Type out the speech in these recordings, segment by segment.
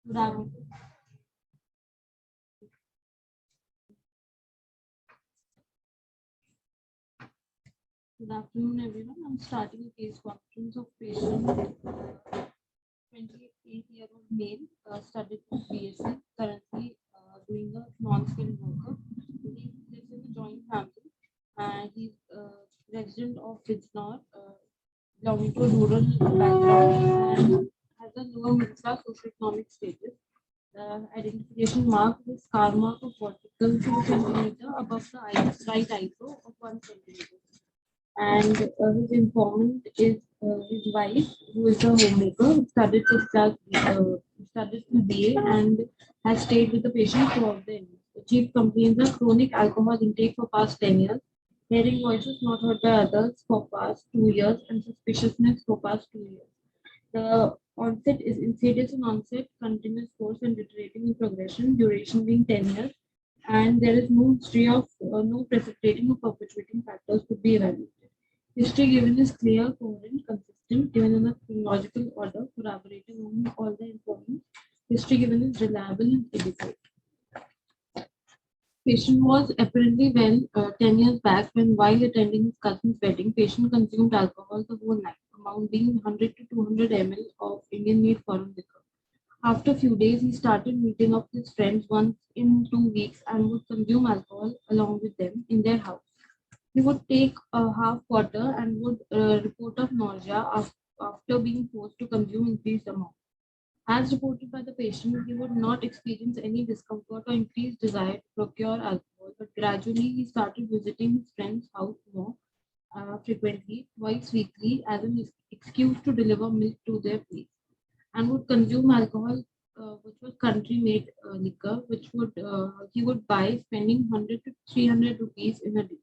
Good afternoon. Good afternoon, everyone. I'm starting a case conference of patient 28-year-old male, studied for BSc, currently doing a non-skilled worker. He lives in a joint family and he's a resident of Fitznor, belonging to a rural background and has a lower middle class socioeconomic status. The identification mark is scar mark of vertical 2 centimeter above the right eyebrow of 1 centimeter. And his informant is his wife, who is a homemaker, studied till studied till BA and has stayed with the patient throughout the illness. The chief complaints are chronic alcohol intake for past 10 years, hearing voices not heard by others for past 2 years, and suspiciousness for past 2 years. The onset is insidious in onset, continuous course and deteriorating in progression, duration being 10 years, and there is no history of no precipitating or perpetuating factors could be evaluated. History given is clear, coherent, consistent, given in a chronological order, corroborating on all the information. History given is reliable and edified. Patient was apparently well 10 years back when, while attending his cousin's wedding, patient consumed alcohol the whole night, amount being 100 to 200 ml of Indian-made foreign liquor. After a few days, he started meeting up with friends once in 2 weeks and would consume alcohol along with them in their house. He would take a half quarter and would report of nausea after being forced to consume increased amount. As reported by the patient, he would not experience any discomfort or increased desire to procure alcohol, but gradually he started visiting his friend's house more frequently, twice weekly, as an excuse to deliver milk to their place, and would consume alcohol, which was country-made liquor, which would he would buy, spending 100 to 300 rupees in a day.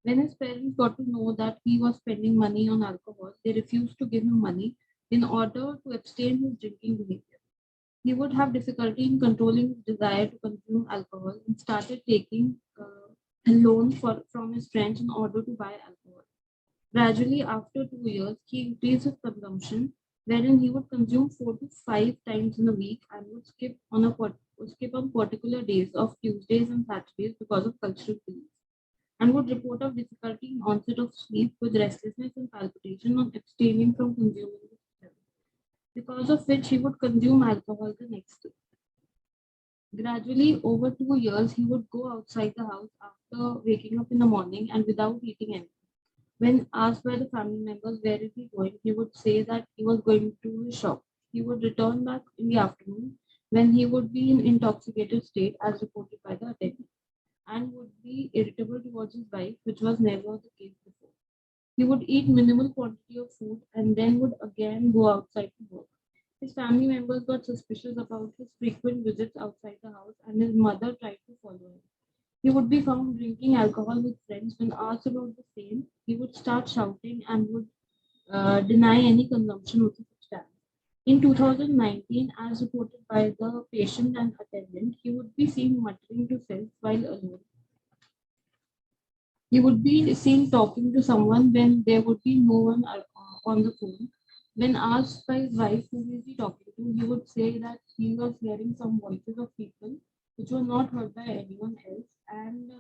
When his parents got to know that he was spending money on alcohol, they refused to give him money in order to abstain his drinking behavior. He would have difficulty in controlling his desire to consume alcohol and started taking a loan from his friends in order to buy alcohol. Gradually, after 2 years, he increased his consumption, wherein he would consume 4 to 5 times in a week and would skip on particular days of Tuesdays and Saturdays because of cultural beliefs, and would report of difficulty in onset of sleep with restlessness and palpitation on abstaining from consuming the substance, because of which he would consume alcohol the next day. Gradually, over 2 years, he would go outside the house after waking up in the morning and without eating anything. When asked by the family members where is he going, he would say that he was going to his shop. He would return back in the afternoon when he would be in intoxicated state as reported by the attendant, and would be irritable towards his wife, which was never the case before. He would eat minimal quantity of food and then would again go outside to work. His family members got suspicious about his frequent visits outside the house, and his mother tried to follow him. He would be found drinking alcohol with friends. When asked about the same, he would start shouting and would deny any consumption of the substance. In 2019, as reported by the patient and attendant, he would be seen muttering to self while alone. He would be seen talking to someone when there would be no one on the phone. When asked by his wife who is he talking to, he would say that he was hearing some voices of people which were not heard by anyone else, and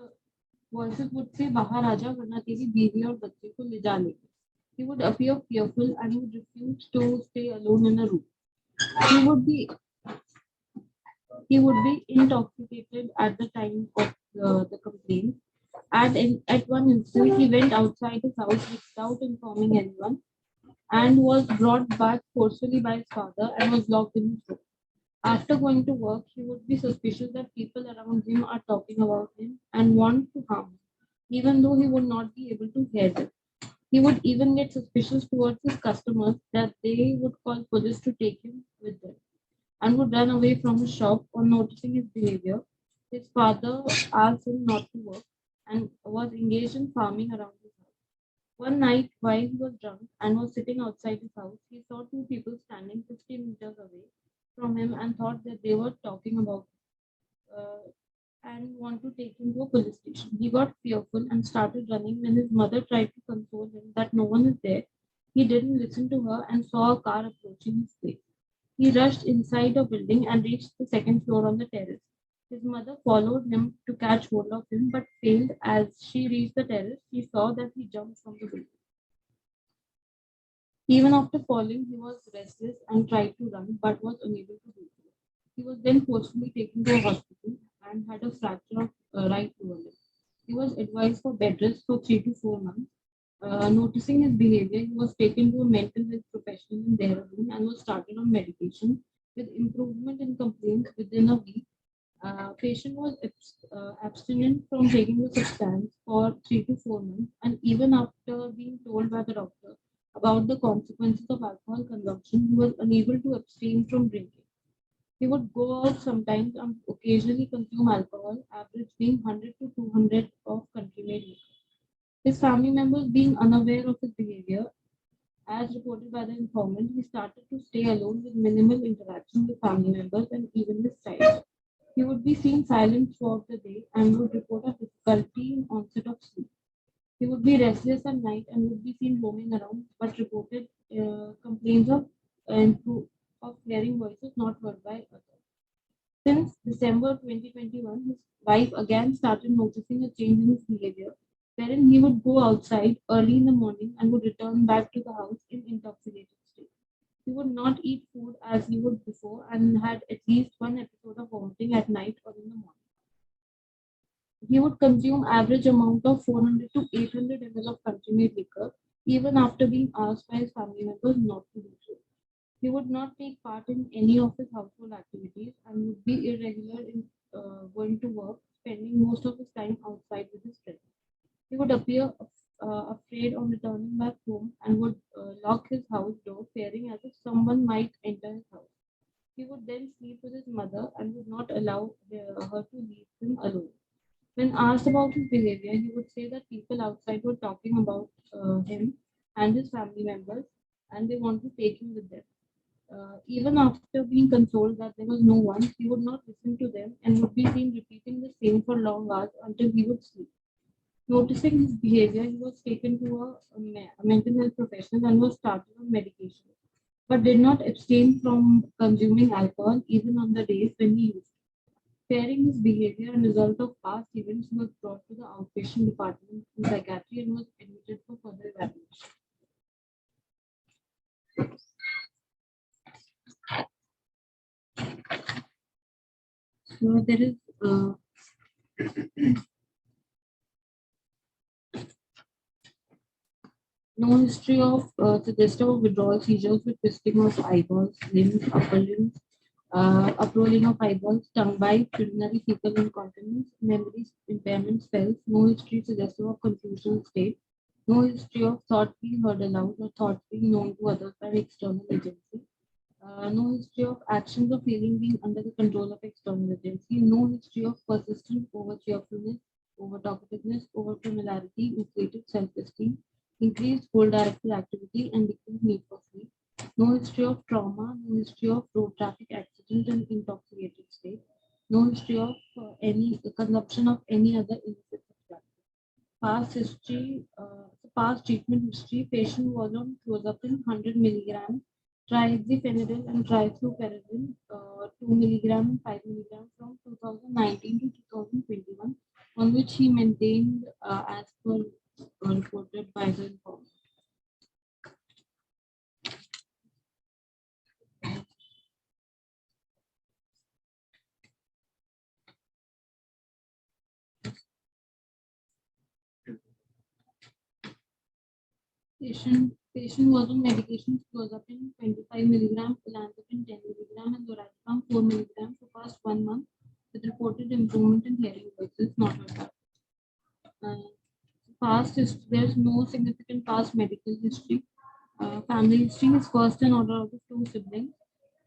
voices would say बाहर आजा वरना तेरी बीवी और बच्चे को ले जा लेंगे. He would appear fearful and would refuse to stay alone in a room. He would be he would be intoxicated at the time of the complaint. At one instance, he went outside his house without informing anyone and was brought back forcefully by his father and was locked in his room. After going to work, he would be suspicious that people around him are talking about him and want to harm him, even though he would not be able to hear them. He would even get suspicious towards his customers that they would call police to take him with them, and would run away from his shop on noticing his behavior. His father asked him not to work and was engaged in farming around his house. One night, while he was drunk and was sitting outside his house, he saw two people standing 50 meters away from him and thought that they were talking about him, and want to take him to a police station. He got fearful and started running when his mother tried to console him that no one is there. He didn't listen to her and saw a car approaching his place. He rushed inside a building and reached the second floor on the terrace. His mother followed him to catch hold of him but failed. As she reached the terrace, she saw that he jumped from the building. Even after falling, he was restless and tried to run but was unable to do so. He was then forcefully taken to a hospital and had a fracture of right lower limb. He was advised for bed rest for 3 to 4 months. Noticing his behavior, he was taken to a mental health professional in Dehradun and was started on medication with improvement in complaints within a week. Patient was abstinent from taking the substance for 3 to 4 months, and even after being told by the doctor about the consequences of alcohol consumption, he was unable to abstain from drinking. He would go out sometimes and occasionally consume alcohol, average being 100 to 200 of country-made liquor. His family members, being unaware of his behavior, as reported by the informant, he started to stay alone with minimal interaction with family members and even his child. He would be seen silent throughout the day and would report a difficulty in onset of sleep. He would be restless at night and would be seen roaming around, but reported complaints of hearing voices not heard by others. Since December 2021, his wife again started noticing a change in his behavior, wherein he would go outside early in the morning and would return back to the house in intoxicated state. He would not eat food as he would before and had at least one episode of vomiting at night or in the morning. He would consume average amount of 400 to 800 ml of country-made liquor, even after being asked by his family members not to do so. He would not take part in any of his household activities and would be irregular in going to work, spending most of his time outside with his friends. He would appear afraid on returning back home and would lock his house door, fearing as if someone might enter his house. He would then sleep with his mother and would not allow her to leave him alone. When asked about his behavior, he would say that people outside were talking about him and his family members and they want to take him with them. Even after being consoled that there was no one, he would not listen to them and would be seen repeating the same for long hours until he would sleep. Noticing his behavior, he was taken to a mental health professional and was started on medication, but did not abstain from consuming alcohol even on the days when he used. Fearing his behavior and result of past events, he was brought to the outpatient department in psychiatry and was admitted for further evaluation. So there is no history of suggestive of withdrawal seizures with twisting of eyeballs, limbs, upper limbs, uprolling of eyeballs, tongue bite, urinary fecal incontinence, memory impairment spells, no history suggestive of confusional state, no history of thought being heard aloud or thoughts being known to others by external agency, no history of actions or feeling being under the control of external agency, no history of persistent over cheerfulness, over talkativeness, over familiarity, inflated self-esteem, increased goal directed activity, and decreased need for sleep. No history of trauma, no history of road traffic accident and intoxicated state, no history of any consumption of any other illicit substance. Past history, past treatment history, patient was on clozapine 100 milligram, triazepam and trifluperazine 2 milligram and 5 milligram from 2019 to 2021, on which he maintained as per reported by the informant. Patient was on medications clozapine 25 milligram, olanzapine 10 milligram, and lorazepam 4 milligram for past 1 month with reported improvement in hearing voices, not heard. Past history, there's no significant past medical history. Family history is first in order of the two siblings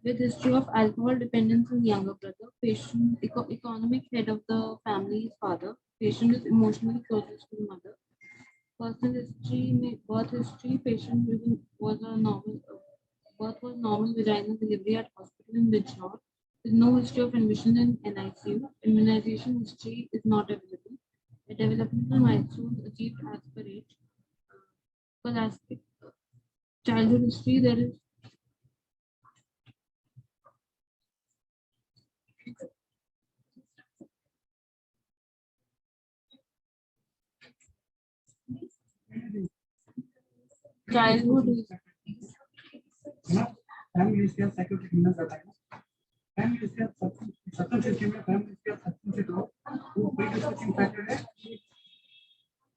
with history of alcohol dependence in younger brother. Patient economic head of the family is father. Patient is emotionally closest to mother. Personal history, birth history. Patient was a normal birth was normal vaginal delivery at hospital in Bijnor with no history of admission in NICU. Immunization history is not available. The developmental milestones achieved as per age. Scholastic childhood history, there is Childhood is family history of psychotic illness that I know. Family history of substance history में family history of substance से तो वो predisposing factor है.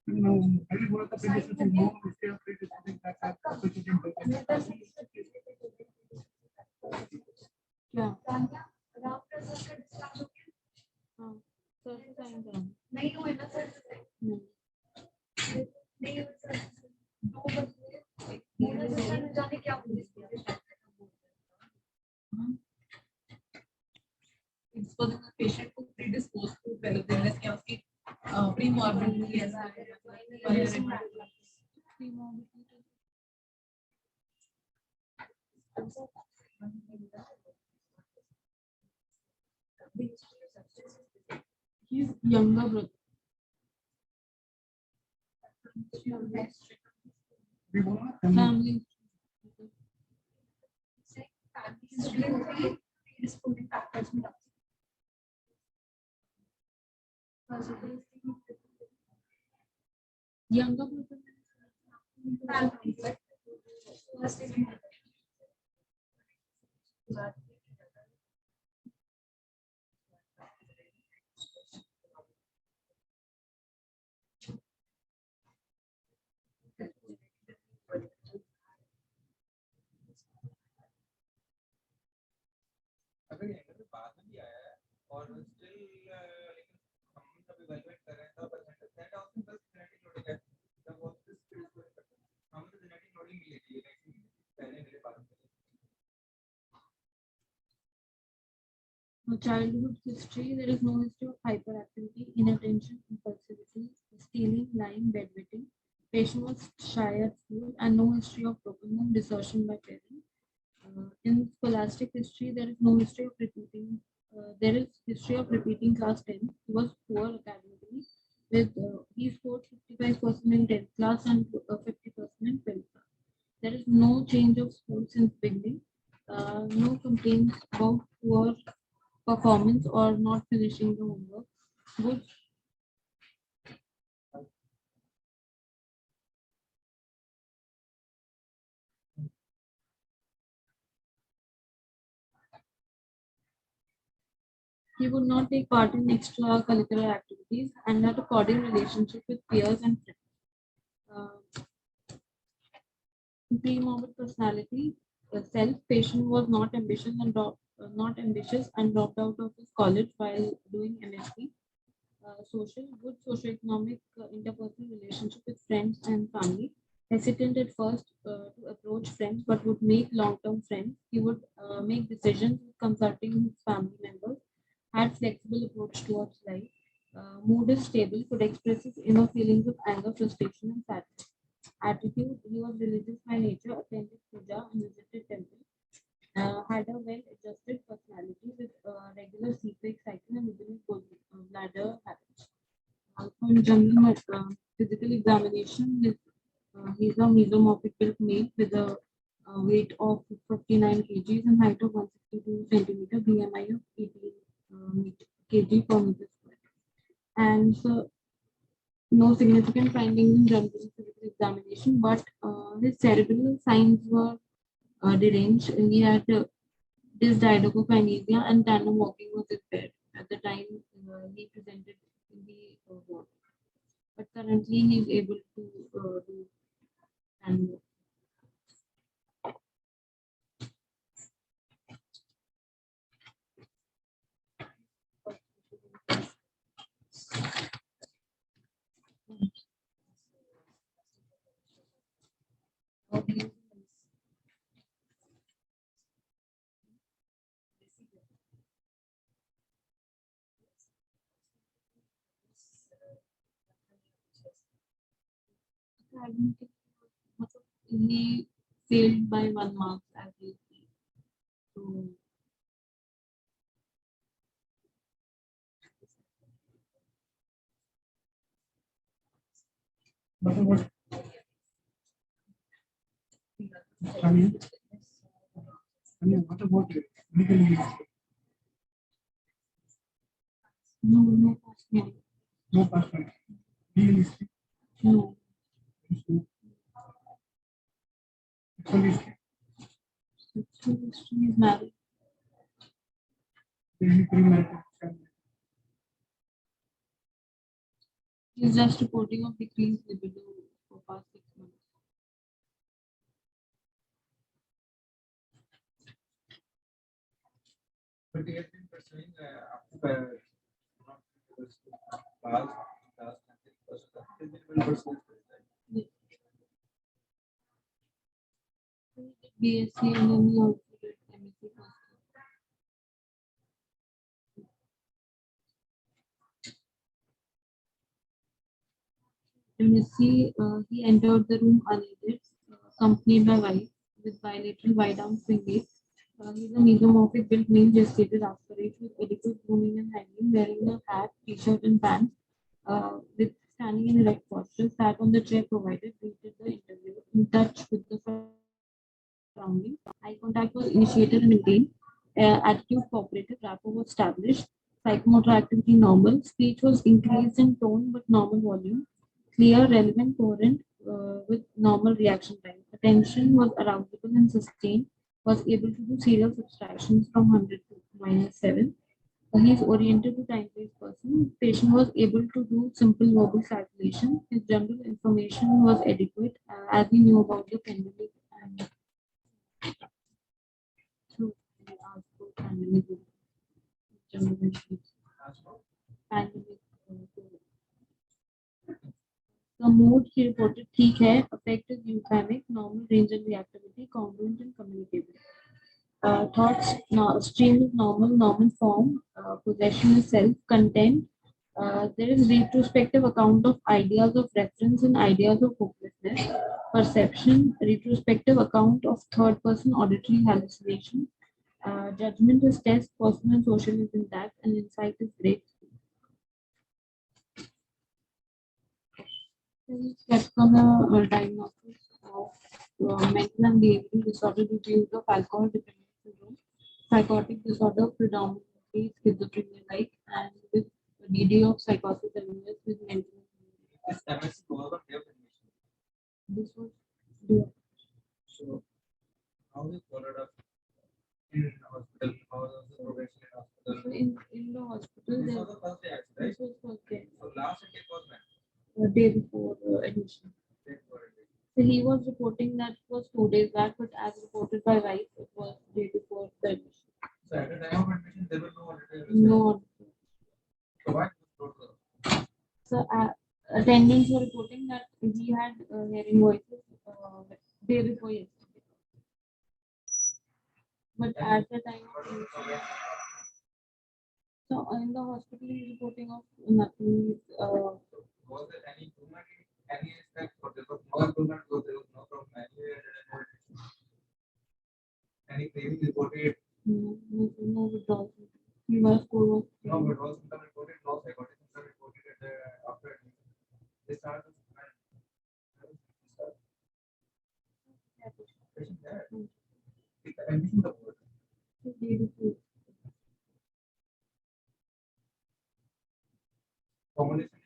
No, पहले बोला था predisposing no history of predisposing factor substituting factor. क्या? हाँ, सर से साइन करो. नहीं हुए ना सर. नहीं हुए सर. 2 बजे जाने क्या बोले. Exposing the patient to predisposed to develop illness क्या उसकी pre-morbidity ऐसा है. His younger brother. भी बोला ना Family. predisposing factors में Younger brother. अगर ये अगर बाद में भी आया है और स्टिल लेकिन हम सब इवैल्यूएट कर रहे हैं तब परसेंटेज दैट आल्सो बस जेनेटिक लोडिंग है तब वो दिस हम तो जेनेटिक लोडिंग मिलेगी ये पहले मेरे पास Childhood history, there is no history of hyperactivity, inattention, impulsivity, stealing, lying, bedwetting. Patient was shy at school and no history of broken home, desertion by parents. In scholastic history, there is no history of repeating. There is history of repeating class 10. He was poor academically. He scored 55% in 10th class and 50% in 12th class. There is no change of school since beginning. No complaints about poor performance or not finishing the homework. Good. He would not take part in extracurricular activities and had a cordial relationship with peers and friends. Pre-morbid personality, self-patient was not ambitious and dropped out of his college while doing MSc. Social, good socioeconomic interpersonal relationship with friends and family. Hesitant at first to approach friends, but would make long-term friends. He would make decisions consulting his family members. Had flexible approach towards life. Mood is stable. Could express his inner feelings of anger, frustration, and sadness. Attitude, he was religious by nature, attended puja and visited temple. Had a well-adjusted personality with regular sleep-wake cycle and regular bladder habits. Also, in general physical examination, he's a mesomorphic built male with a weight of 59 kgs and height of 162 centimeter, BMI of 18 kg per meter square. And so, no significant findings in general physical examination, but his cerebral signs were deranged. He had dysdiadochokinesia and tandem walking was impaired at the time he presented in the ward. But currently he is able to do tandem walking. He failed by 1 mark as he so What about Tanya? Tanya, what about legal history? no past memory. No past life. Legal history. No. Sexual history. Sexual history is married. Any premarital family. He's just reporting of decreased libido for past 6 months. But he has been pursuing after last until first he has been well pursued. BSc and then he also did MSc first. MSc, he entered the room unaided, accompanied by wife with bilateral wide-arm swing gait. He's a mesomorphic built male gestated aspirate with adequate grooming and hygiene, wearing a hat, t-shirt, and pants, with standing in erect posture, sat on the chair provided, greeted the interviewer, in touch with the surroundings. Eye contact was initiated and maintained. Attitude cooperative, rapport was established. Psychomotor activity normal. Speech was increased in tone but normal volume. Clear, relevant, coherent, with normal reaction time. Attention was arousable and sustained. Was able to do serial subtractions from 100 to -7. He is oriented to time-based person. Patient was able to do simple verbal calculation. His general information was adequate, as he knew about the pandemic and so he asked for pandemic general issues. Pandemic. The mood he reported ठीक है, affect is euphemic, normal range and reactivity, congruent and communicable. Thoughts stream is normal, normal form, possession is self, content. There is retrospective account of ideas of reference and ideas of hopelessness. Perception, retrospective account of third person auditory hallucination. Judgment is test, personal and social is intact, and insight is great. Steps on a diagnosis of mental and behavioral disorder due to use of alcohol dependence syndrome, psychotic disorder predominantly schizophrenia-like, and with DD of psychosis elements with mental. This MSc was on day of admission. This was due. So how is followed up in hospital? How was the progression in hospital? So in the hospital, This there, was the first day, actually, right? this was first day, So last day was when? day before admission. Day before it. So he was reporting that it was 2 days back, but as reported by wife, it was day before the admission. So at the time of admission, there were no holiday. No. So why was it So attendants were reporting that he had hearing voices day before yesterday. But at the time of admission, so in the hospital he is reporting of nothing. was there any improvement in any aspect, or there was no improvement, or there was no problem anywhere? Any craving reported? No withdrawal. Fever score was No withdrawal symptom reported, no psychotic symptom reported at the after admission. They started patient there. It's the admission the board. day before. Combination is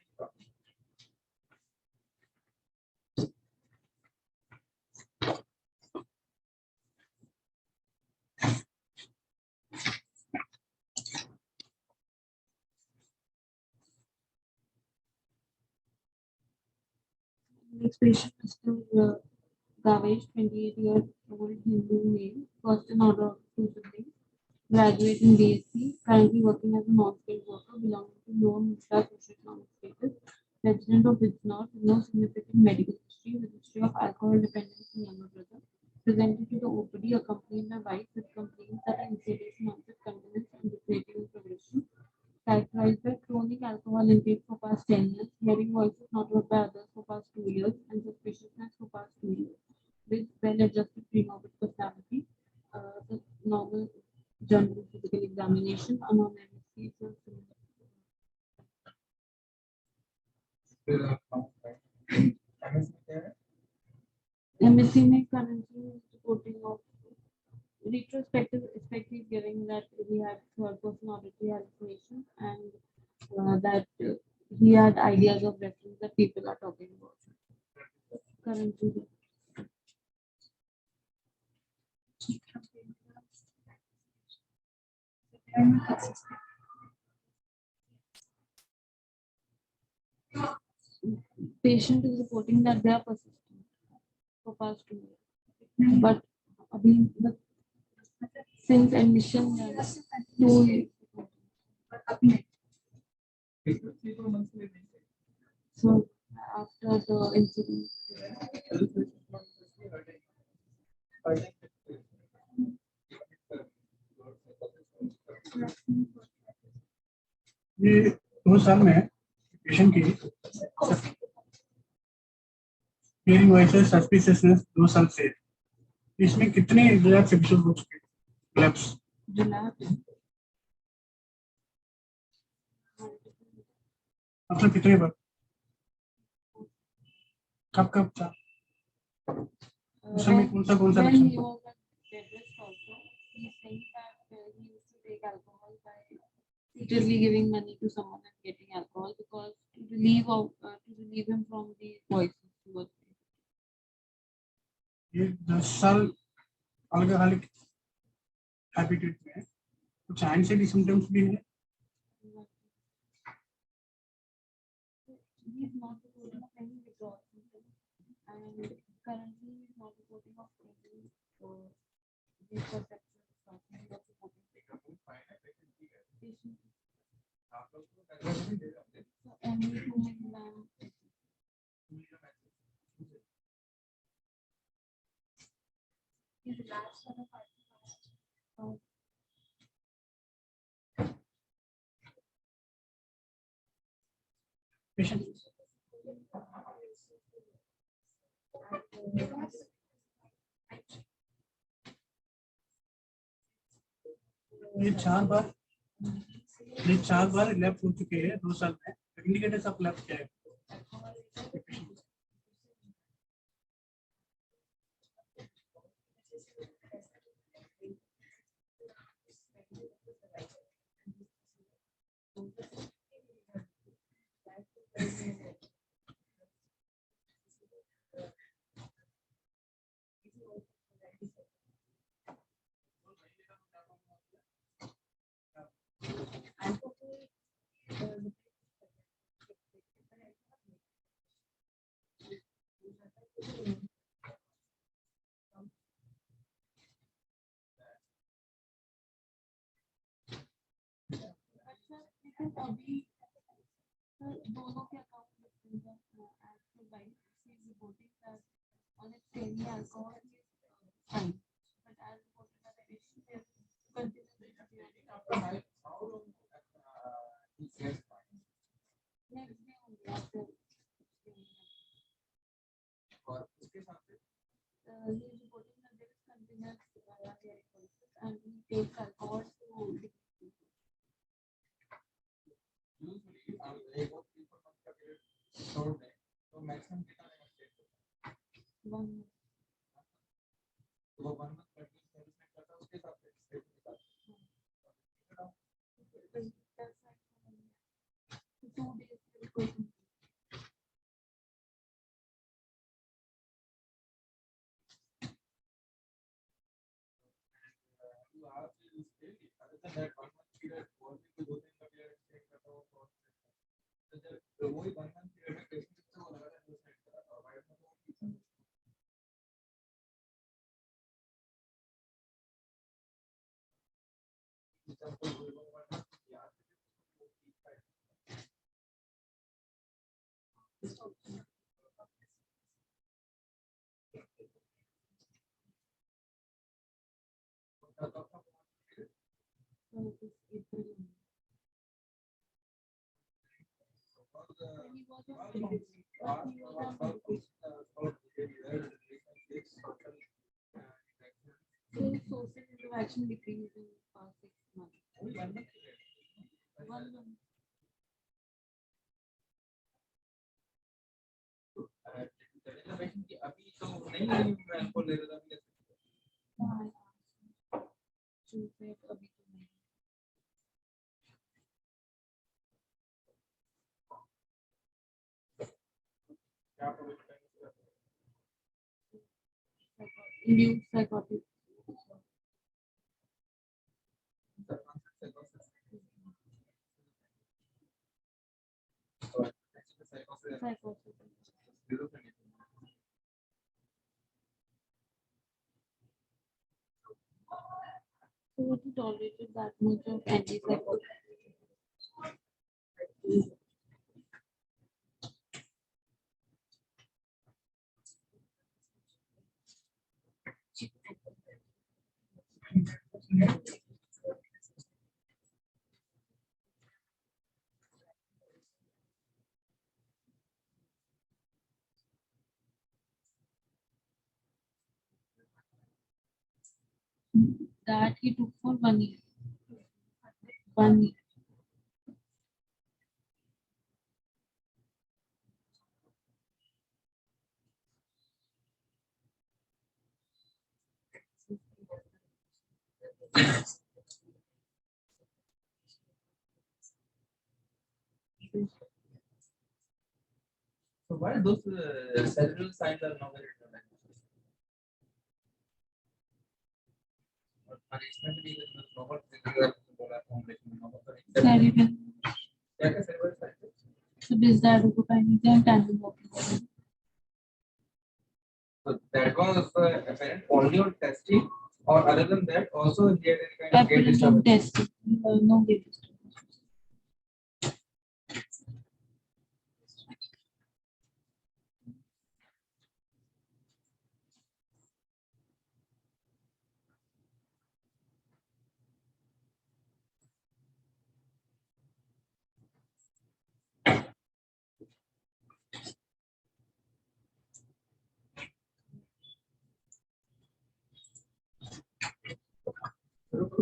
Next patient is Mr. Gavesh, 28-year-old Hindu male, first in order of two siblings, graduate in BSc, currently working as a non-skilled worker belonging to lower middle class socioeconomic status, resident of Bijnor with no significant medical history, with history of alcohol dependence in younger brother, presented to the OPD accompanied by wife with complaints that are insidious and onset continence and deteriorating progression, characterized by chronic alcohol intake for past 10 years, hearing voices not heard by others for past 2 years, and suspiciousness for past 2 years, with well-adjusted pre-morbid personality, the normal general physical examination, unknown MSc, so still MSc there. MSc में currently is reporting of retrospective aspect is giving that he had third person auditory hallucination and that he had ideas of reference that people are talking about. Currently, Patient is reporting that they are persistent for past 2 years, but abhi, the, since admission and 2 years, so after the incident, ये 2 साल में patient की hearing voices suspiciousness 2 साल से इसमें कितने relapse episode हो चुके हैं? रिलैप्स relapse, मतलब कितने बार, कब कब था, उस समय कौन सा when लक्षण he था? was at bed rest also, he saying that he used to take alcohol by secretly giving money to someone and getting alcohol because to relieve him from the voices towards him. ये 10 साल alcoholic habitat में कुछ anxiety symptoms भी है। He is not reporting of any withdrawal symptoms, and currently he is not reporting of any these perceptions. He is not reporting patient. So only 2 milligram. His last one of So patient ये 4 बार lap हो चुके हैं 2 साल में। Indicators of lap क्या है? अच्छा, लेकिन अभी दोनों के अकाउंट डिफरेंट है। As per by she is reporting that on its daily alcohol is fine, but as reported by the patient, they are continuously next day only after he is reporting that there is continuous hearing voices and he takes alcohol to तो maximum कितना लेना चाहिए? 1 तो 1 month continuous service करता है उसके हिसाब से स्टेट के साथ 2 days बिल्कुल you have to use daily other than that 1 month period और भी कोई 2 दिन का पीरियड चेक करता हो तो वही 1 मंथ पीरियड में पेशेंट से वो लगा है सेट करा और वाइड में तो social interaction decreased in past 6 months. 1 month. अभी तो नहीं मैं आपको ले रहा था अभी तो नहीं। Induced psychotic Antipsychotic. Schizophrenia. So would you tolerate that much of antipsychotic? That he took for 1 year. 1 year. So why those cerebral signs are not very different? और इसमें भी नॉर्मल फिजिकल बोला कॉम्बिनेशन नॉर्मल Cerebral. क्या क्या cerebral signs? So benzodiazepines and tandem walking. So that was apparent only on testing, or other than that also he had any kind of gait Apparent on disturbance. testing. No gait disturbance.